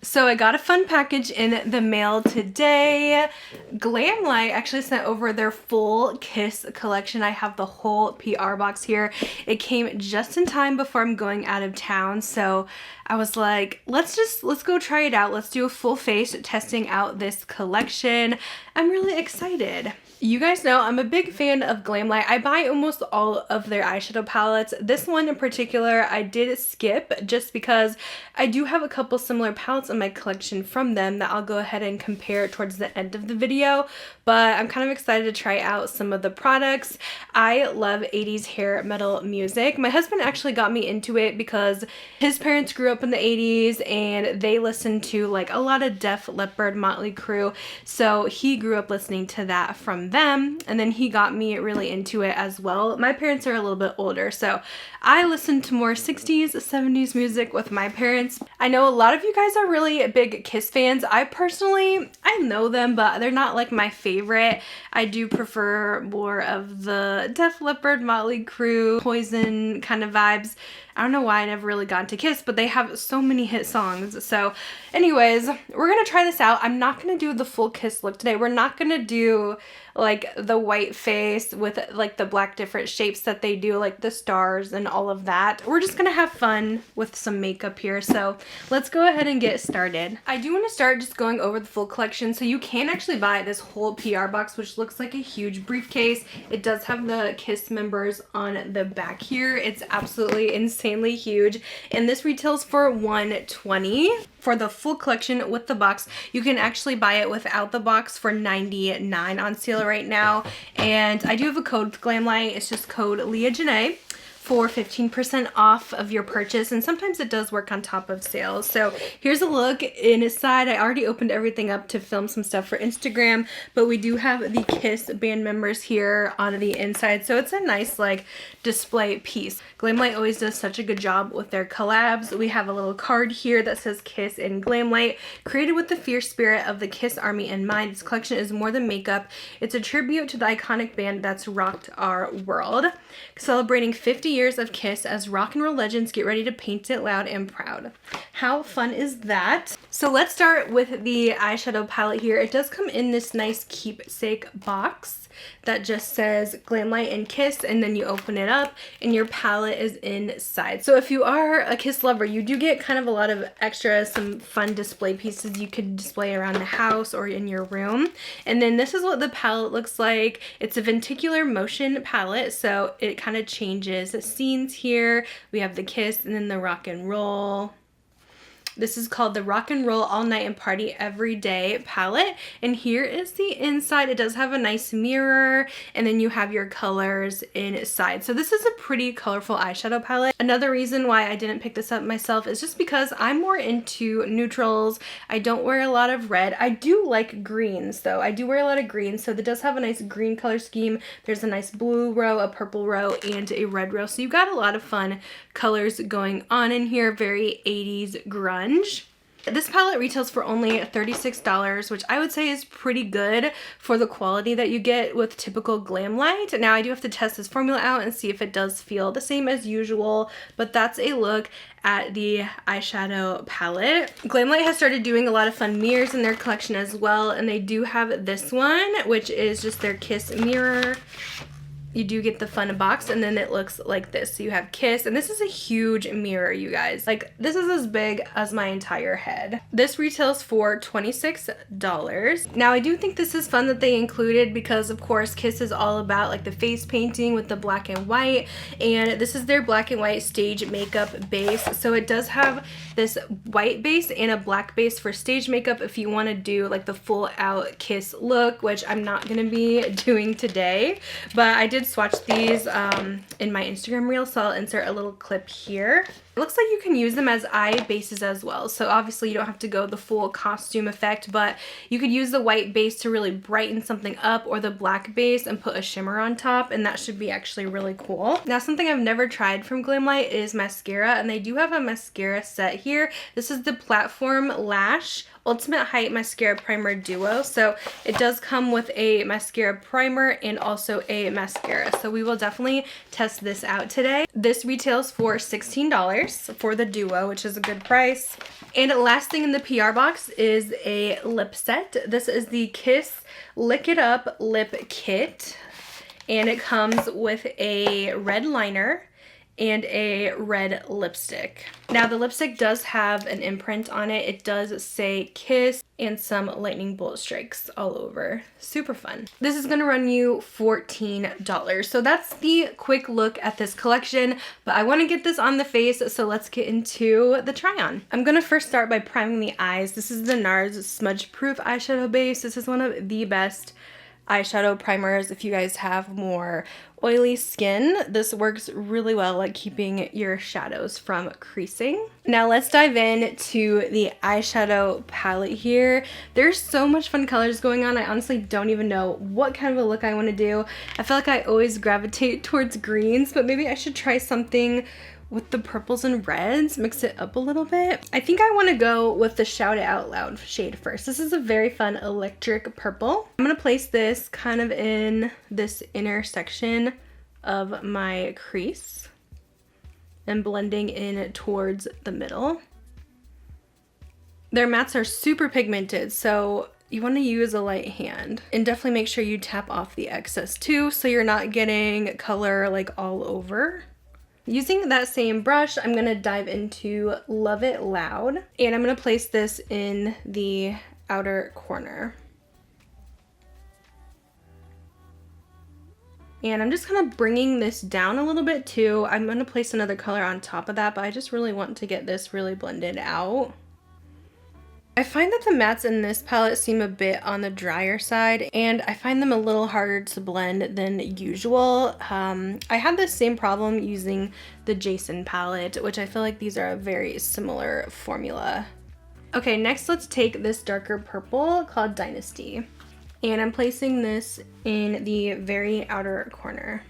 So I got a fun package in the mail today. Glamlite actually sent over their full Kiss collection. I have the whole PR box here. It came just in time before I'm going out of town, so I was like, let's go try it out. Let's do a full face testing out this collection. I'm really excited. You guys know I'm a big fan of Glamlite. I buy almost all of their eyeshadow palettes. This one in particular I did skip just because I do have a couple similar palettes in my collection from them that I'll go ahead and compare towards the end of the video, but I'm kind of excited to try out some of the products. I love 80s hair metal music. My husband actually got me into it because his parents grew up in the 80s and they listened to like a lot of Def Leppard, Motley Crue, so he grew up listening to that from them, and then he got me really into it as well. My parents are a little bit older, so I listened to more 60s, 70s music with my parents. I know a lot of you guys are really big Kiss fans. I know them, but they're not like my favorite. I do prefer more of the Def Leppard, Motley Crue, Poison kind of vibes. I don't know why I never really got into Kiss, but they have so many hit songs. So anyways, we're gonna try this out. I'm not gonna do the full Kiss look today. We're not gonna do like the white face with like the black different shapes that they do, like the stars and all of that. We're just gonna have fun with some makeup here. So let's go ahead and get started. I do want to start just going over the full collection. So you can actually buy this whole PR box, which looks like a huge briefcase. It does have the Kiss members on the back here. It's absolutely insanely huge, and this retails for $120 for the full collection with the box. You can actually buy it without the box for $99 on sale right now, and I do have a code with Glamlite. It's just code LEAHJANAE for 15% off of your purchase, and sometimes it does work on top of sales. So here's a look inside. I already opened everything up to film some stuff for Instagram, but we do have the Kiss band members here on the inside, so it's a nice like display piece. Glamlite always does such a good job with their collabs. We have a little card here that says Kiss and Glamlite, created with the fierce spirit of the Kiss Army in mind. This collection is more than makeup. It's a tribute to the iconic band that's rocked our world. Celebrating 50 years of Kiss as rock and roll legends, get ready to paint it loud and proud. How fun is that? So let's start with the eyeshadow palette here. It does come in this nice keepsake box that just says Glamlite and Kiss, and then you open it up and your palette is inside. So if you are a Kiss lover, you do get kind of a lot of extras, some fun display pieces you could display around the house or in your room. And then this is what the palette looks like. It's a venticular motion palette, so it kind of changes scenes here. We have the Kiss and then the rock and roll. This is called the Rock and Roll All Night and Party Every Day palette. And here is the inside. It does have a nice mirror, and then you have your colors inside. So this is a pretty colorful eyeshadow palette. Another reason why I didn't pick this up myself is just because I'm more into neutrals. I don't wear a lot of red. I do like greens though. I do wear a lot of greens, so it does have a nice green color scheme. There's a nice blue row, a purple row, and a red row. So you've got a lot of fun colors going on in here. Very 80s grunge. This palette retails for only $36, which I would say is pretty good for the quality that you get with typical Glamlite. Now I do have to test this formula out and see if it does feel the same as usual, but that's a look at the eyeshadow palette. Glamlite has started doing a lot of fun mirrors in their collection as well, and they do have this one, which is just their Kiss mirror. You do get the fun box, and then it looks like this. So you have Kiss, and this is a huge mirror, you guys. Like, this is as big as my entire head. This retails for $26. Now, I do think this is fun that they included because, of course, Kiss is all about like the face painting with the black and white, and this is their black and white stage makeup base. So it does have this white base and a black base for stage makeup if you want to do like the full out Kiss look, which I'm not going to be doing today, but I did swatch these in my Instagram reel, so I'll insert a little clip here. It looks like you can use them as eye bases as well, so obviously you don't have to go the full costume effect, but you could use the white base to really brighten something up, or the black base and put a shimmer on top, and that should be actually really cool. Now, something I've never tried from Glamlite is mascara, and they do have a mascara set here. This is the Platform Lash Ultimate Height Mascara Primer Duo. So it does come with a mascara primer and also a mascara. So we will definitely test this out today. This retails for $16. $10 for the duo, which is a good price. And last thing in the PR box is a lip set. This is the Kiss Lick It Up Lip Kit. And it comes with a red liner and a red lipstick. Now the lipstick does have an imprint on it. It does say Kiss and some lightning bolt strikes all over. Super fun. This is gonna run you $14. So that's the quick look at this collection, but I wanna get this on the face, so let's get into the try on. I'm gonna first start by priming the eyes. This is the NARS Smudge Proof eyeshadow base. This is one of the best eyeshadow primers if you guys have more oily skin. This works really well at keeping your shadows from creasing. Now let's dive in to the eyeshadow palette here. There's so much fun colors going on. I honestly don't even know what kind of a look I want to do. I feel like I always gravitate towards greens, but maybe I should try something with the purples and reds, mix it up a little bit. I think I want to go with the Shout It Out Loud shade first. This is a very fun electric purple. I'm going to place this kind of in this inner section of my crease and blending in towards the middle. Their mattes are super pigmented, so you want to use a light hand, and definitely make sure you tap off the excess too, so you're not getting color like all over. Using that same brush, I'm going to dive into Love It Loud, and I'm going to place this in the outer corner. And I'm just kind of bringing this down a little bit too. I'm going to place another color on top of that, but I just really want to get this really blended out. I find that the mattes in this palette seem a bit on the drier side, and I find them a little harder to blend than usual. I had the same problem using the Jason palette, which I feel like these are a very similar formula. Okay, next let's take this darker purple called Dynasty, and I'm placing this in the very outer corner.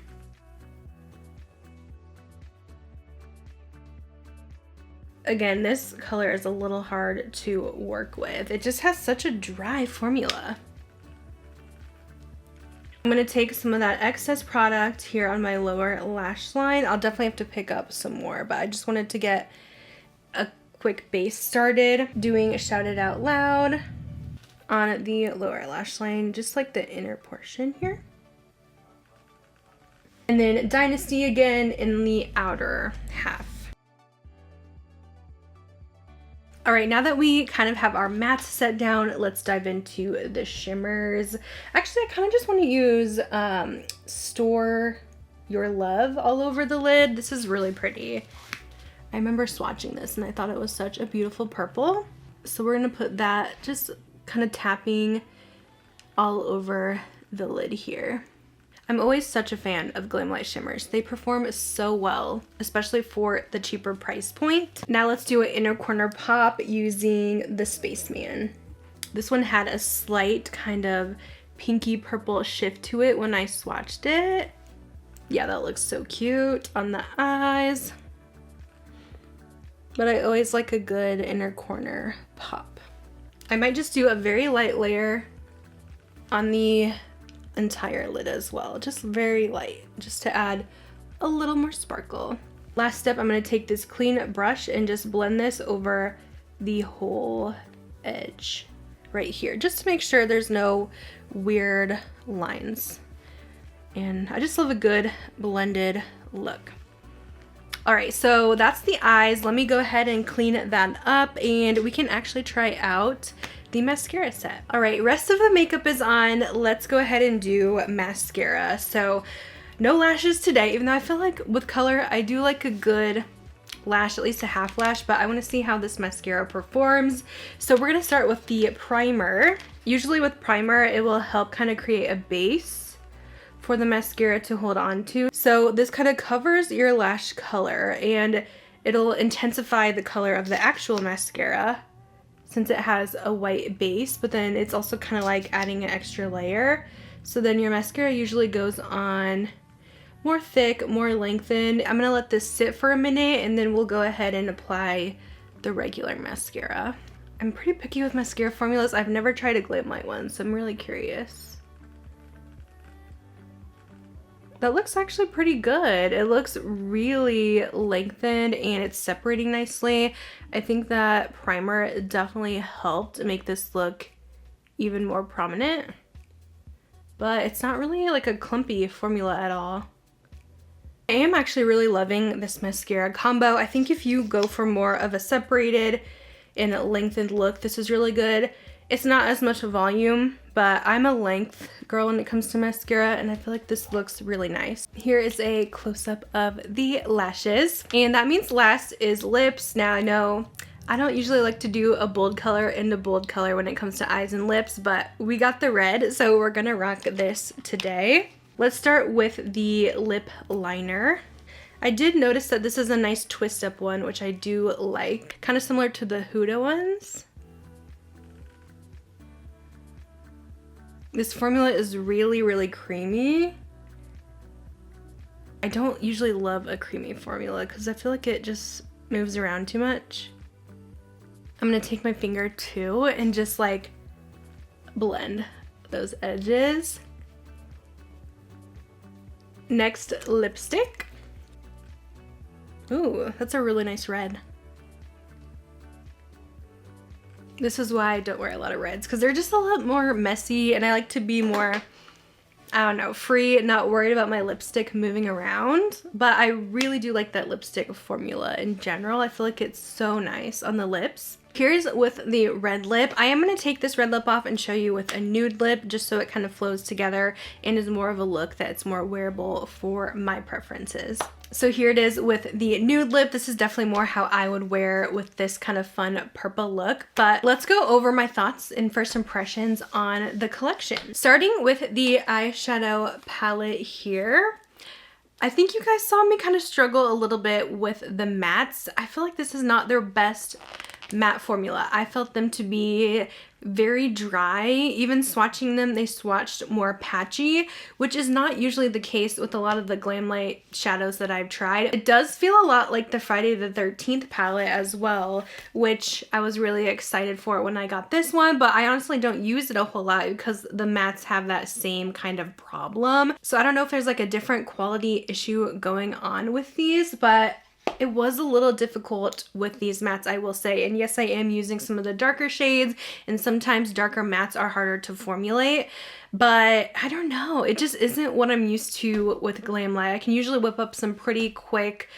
Again, this color is a little hard to work with. It just has such a dry formula. I'm going to take some of that excess product here on my lower lash line. I'll definitely have to pick up some more, but I just wanted to get a quick base started. Doing Shout It Out Loud on the lower lash line, just like the inner portion here. And then Dynasty again in the outer half. All right, now that we kind of have our mattes set down, let's dive into the shimmers. Actually, I kind of just want to use Store Your Love all over the lid. This is really pretty. I remember swatching this and I thought it was such a beautiful purple. So we're gonna put that, just kind of tapping all over the lid here. I'm always such a fan of Glamlite shimmers. They perform so well, especially for the cheaper price point. Now let's do an inner corner pop using the Spaceman. This one had a slight kind of pinky purple shift to it when I swatched it. Yeah, that looks so cute on the eyes. But I always like a good inner corner pop. I might just do a very light layer on the entire lid as well, just very light, just to add a little more sparkle. Last step, I'm going to take this clean brush and just blend this over the whole edge right here, just to make sure there's no weird lines. And I just love a good blended look. All right, so that's the eyes. Let me go ahead and clean that up, and we can actually try out the mascara set. All right, rest of the makeup is on. Let's go ahead and do mascara. So no lashes today, even though I feel like with color, I do like a good lash, at least a half lash, but I want to see how this mascara performs. So we're going to start with the primer. Usually with primer, it will help kind of create a base for the mascara to hold on to. So this kind of covers your lash color, and it'll intensify the color of the actual mascara since it has a white base, but then it's also kind of like adding an extra layer. So then your mascara usually goes on more thick, more lengthened. I'm gonna let this sit for a minute, and then we'll go ahead and apply the regular mascara. I'm pretty picky with mascara formulas. I've never tried a Glamlite one, so I'm really curious. That looks actually pretty good. It looks really lengthened and it's separating nicely. I think that primer definitely helped make this look even more prominent. But it's not really like a clumpy formula at all. I am actually really loving this mascara combo. I think if you go for more of a separated and lengthened look, this is really good. It's not as much volume, but I'm a length girl when it comes to mascara, and I feel like this looks really nice. Here is a close-up of the lashes, and that means last is lips. Now I know I don't usually like to do a bold color into bold color when it comes to eyes and lips, but we got the red, so we're gonna rock this today. Let's start with the lip liner. I did notice that this is a nice twist up one, which I do like. Kind of similar to the Huda ones. This formula is really, really creamy. I don't usually love a creamy formula because I feel like it just moves around too much. I'm gonna take my finger too and just like blend those edges. Next, lipstick. Ooh, that's a really nice red. This is why I don't wear a lot of reds, because they're just a lot more messy and I like to be more, I don't know, free, not worried about my lipstick moving around. But I really do like that lipstick formula in general. I feel like it's so nice on the lips. Here's with the red lip. I am going to take this red lip off and show you with a nude lip just so it kind of flows together and is more of a look that's more wearable for my preferences. So here it is with the nude lip. This is definitely more how I would wear with this kind of fun purple look. But let's go over my thoughts and first impressions on the collection. Starting with the eyeshadow palette here. I think you guys saw me kind of struggle a little bit with the mattes. I feel like this is not their best matte formula. I felt them to be very dry. Even swatching them, they swatched more patchy, which is not usually the case with a lot of the Glamlite shadows that I've tried. It does feel a lot like the Friday the 13th palette as well, which I was really excited for when I got this one, but I honestly don't use it a whole lot because the mattes have that same kind of problem. So I don't know if there's like a different quality issue going on with these, but it was a little difficult with these mattes, I will say. And yes, I am using some of the darker shades, and sometimes darker mattes are harder to formulate. But I don't know, it just isn't what I'm used to with Glamlite. I can usually whip up some pretty quick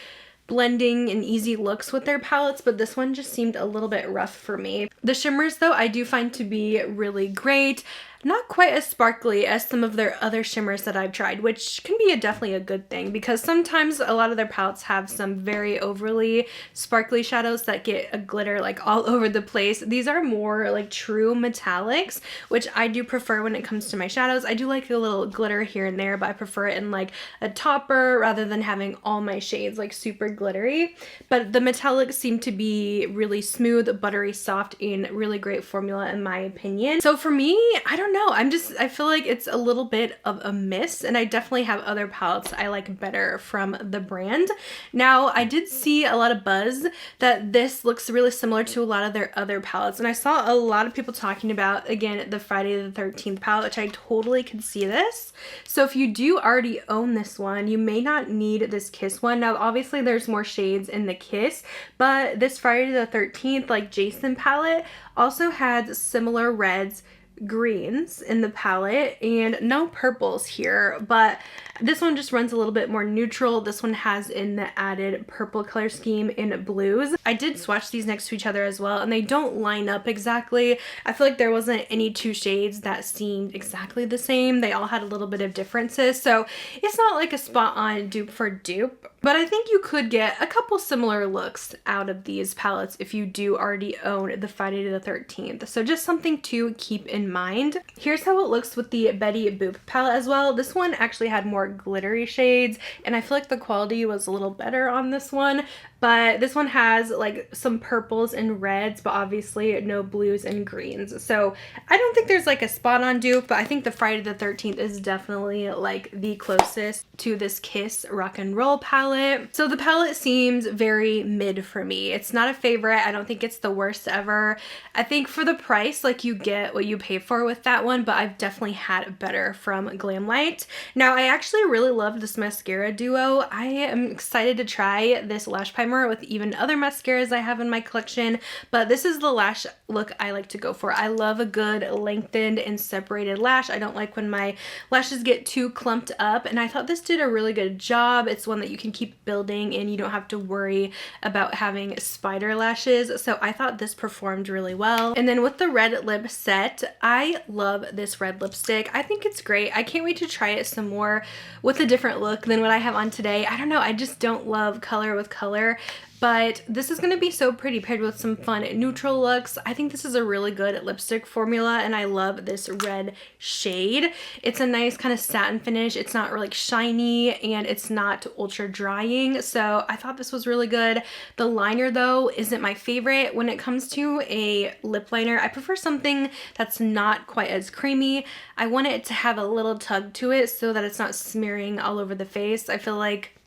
blending and easy looks with their palettes, but this one just seemed a little bit rough for me. The shimmers though, I do find to be really great. Not quite as sparkly as some of their other shimmers that I've tried, which can be definitely a good thing because sometimes a lot of their palettes have some very overly sparkly shadows that get a glitter like all over the place. These are more like true metallics, which I do prefer when it comes to my shadows. I do like a little glitter here and there, but I prefer it in like a topper rather than having all my shades like super glittery. But the metallics seem to be really smooth, buttery, soft, and really great formula in my opinion. So for me, I don't know, I feel like it's a little bit of a miss, and I definitely have other palettes I like better from the brand. Now, I did see a lot of buzz that this looks really similar to a lot of their other palettes, and I saw a lot of people talking about, again, the Friday the 13th palette, which I totally could see this. So if you do already own this one, you may not need this Kiss one. Now, obviously, there's more shades in the Kiss, but this Friday the 13th, like Jason palette, also had similar reds, greens in the palette, and no purples here, but this one just runs a little bit more neutral. This one has in the added purple color scheme in blues. I did swatch these next to each other as well, and they don't line up exactly. I feel like there wasn't any two shades that seemed exactly the same. They all had a little bit of differences, so it's not like a spot on dupe for dupe, but I think you could get a couple similar looks out of these palettes if you do already own the Friday the 13th. So just something to keep in mind. Here's how it looks with the Betty Boop palette as well. This one actually had more glittery shades, and I feel like the quality was a little better on this one. but this one has like some purples and reds, but obviously no blues and greens. So I don't think there's like a spot on dupe, but I think the Friday the 13th is definitely like the closest to this Kiss Rock and Roll palette. So the palette seems very mid for me. It's not a favorite. I don't think it's the worst ever. I think for the price, like, you get what you pay for with that one, but I've definitely had better from Glamlite. Now, I actually really love this mascara duo. I am excited to try this lash primer with even other mascaras I have in my collection, but this is the lash look I like to go for. I love a good lengthened and separated lash. I don't like when my lashes get too clumped up, and I thought this did a really good job. It's one that you can keep building and you don't have to worry about having spider lashes, so I thought this performed really well. And then with the red lip set, I love this red lipstick. I think it's great. I can't wait to try it some more with a different look than what I have on today. I don't know, I just don't love color with color, but this is going to be so pretty paired with some fun neutral looks. I think this is a really good lipstick formula, and I love this red shade. It's a nice kind of satin finish. It's not really shiny and it's not ultra drying, so I thought this was really good. The liner though isn't my favorite. When it comes to a lip liner, I prefer something that's not quite as creamy. I want it to have a little tug to it so that it's not smearing all over the face. I feel like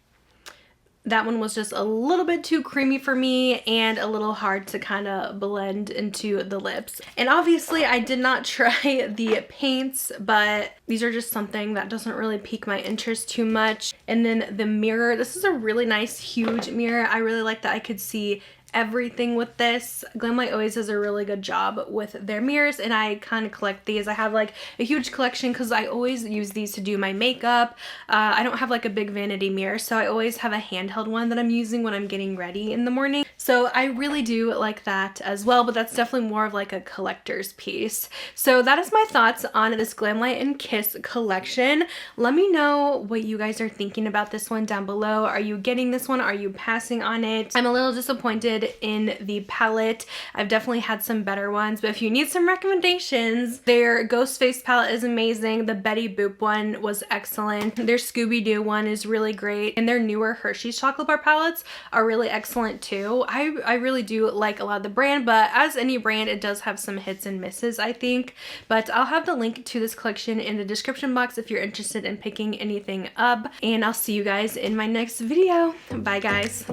that one was just a little bit too creamy for me and a little hard to kind of blend into the lips. And obviously I did not try the paints, but these are just something that doesn't really pique my interest too much. And then the mirror, this is a really nice huge mirror. I really like that I could see everything with this. Glamlite always does a really good job with their mirrors, and I kind of collect these. I have like a huge collection because I always use these to do my makeup. I don't have like a big vanity mirror, so I always have a handheld one that I'm using when I'm getting ready in the morning. So I really do like that as well, but that's definitely more of like a collector's piece. So that is my thoughts on this Glamlite and Kiss collection. Let me know what you guys are thinking about this one down below. Are you getting this one? Are you passing on it? I'm a little disappointed in the palette. I've definitely had some better ones, but if you need some recommendations, their Ghost Face palette is amazing. The Betty Boop one was excellent. Their Scooby-Doo one is really great, and their newer Hershey's chocolate bar palettes are really excellent too. I really do like a lot of the brand, but as any brand, it does have some hits and misses, I think. But I'll have the link to this collection in the description box if you're interested in picking anything up, and I'll see you guys in my next video. Bye guys.